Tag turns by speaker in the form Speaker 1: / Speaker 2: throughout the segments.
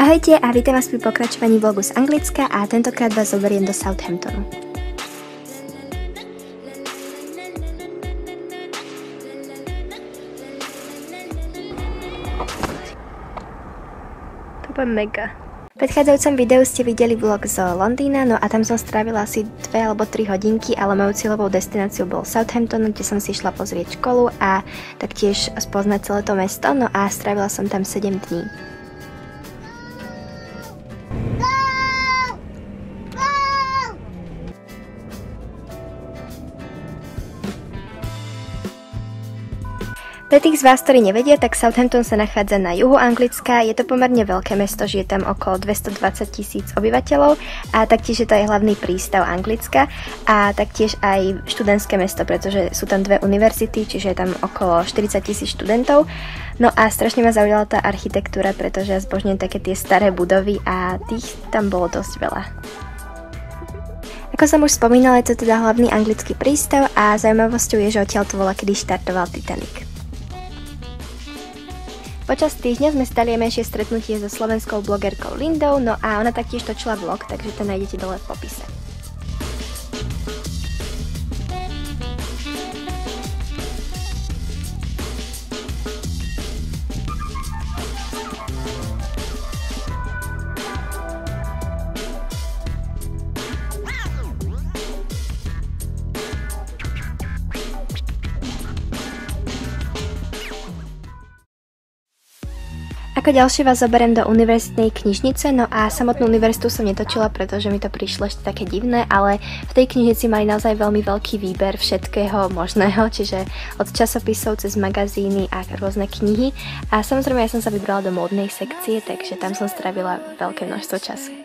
Speaker 1: Ahojte a vítam vás pri pokračovaní vlogu z Anglicka a tentokrát vás zoberiem do Southamptonu. To bude mega. V predchádzajúcom videu ste videli vlog z Londýna, no a tam som strávila asi 2 alebo 3 hodinky, ale mojou cieľovou destináciou bol Southampton, kde som si išla pozrieť školu a taktiež spoznať celé to mesto, no a strávila som tam 7 dní. Pre tých z vás, ktorí nevedia, tak Southampton sa nachádza na juhu Anglicka, je to pomerne veľké mesto, žije tam okolo 220 000 obyvateľov a taktiež je to aj hlavný prístav Anglicka a taktiež aj študentské mesto, pretože sú tam 2 univerzity, čiže je tam okolo 40 000 študentov. No a strašne ma zaujala tá architektúra, pretože ja zbožňujem také tie staré budovy a tých tam bolo dosť veľa. Ako som už spomínala, je to teda hlavný anglický prístav a zaujímavosťou je, že odtiaľ to bola, kedy štartoval Titanic. Počas týždňa sme stali menšie stretnutie so slovenskou blogerkou Lindou, no a ona taktiež točila vlog, takže to nájdete dole v popise. Ako ďalšie vás zoberiem do univerzitnej knižnice, no a samotnú univerzitu som netočila, pretože mi to prišlo ešte také divné, ale v tej knižnici mali naozaj veľmi veľký výber všetkého možného, čiže od časopisov cez magazíny a rôzne knihy. A samozrejme ja som sa vybrala do módnej sekcie, takže tam som strávila veľké množstvo času.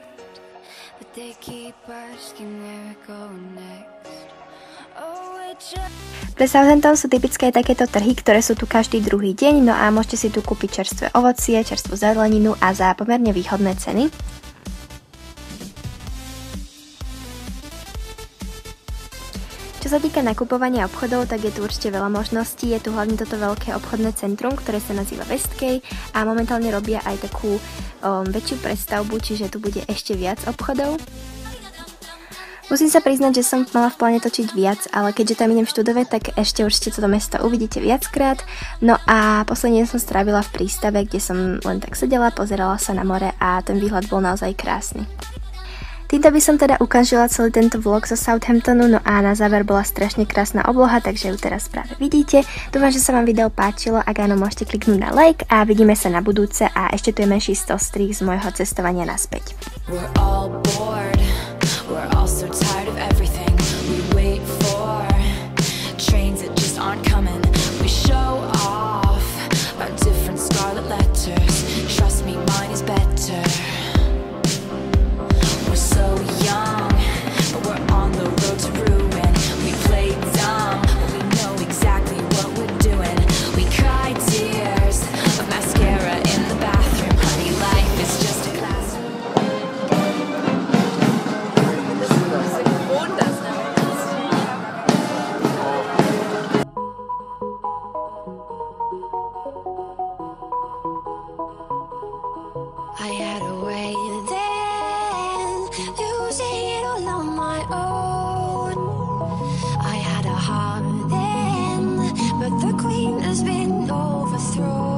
Speaker 1: Pre Southampton sú typické takéto trhy, ktoré sú tu každý druhý deň, no a môžete si tu kúpiť čerstvé ovocie, čerstvú zeleninu a za pomerne výhodné ceny. Čo sa týka nakupovania obchodov, tak je tu určite veľa možností. Je tu hlavne toto veľké obchodné centrum, ktoré sa nazýva Westgate a momentálne robia aj takú väčšiu prestavbu, čiže tu bude ešte viac obchodov. Musím sa priznať, že som mala v pláne točiť viac, ale keďže tam idem študovať, tak ešte určite toto mesto uvidíte viackrát. No a posledne som strávila v prístave, kde som len tak sedela, pozerala sa na more a ten výhľad bol naozaj krásny. Týmto by som teda ukončila celý tento vlog zo Southamptonu, no a na záver bola strašne krásna obloha, takže ju teraz práve vidíte. Dúfam, že sa vám video páčilo, ak áno, môžete kliknúť na like a vidíme sa na budúce a ešte tu je menší stostrih z môjho cestovania naspäť. We're all so tired of everything. We wait for trains that just aren't coming. We show off our different scarlet letters. Trust me, mine is better. We're so young, but we're on the road to ruin. We play dumb, but we know exactly what we're doing. We cry tears of mascara in the bathroom. Honey, life is just a classroom. I had a way then, losing it all on my own. I had a heart then, but the queen has been overthrown.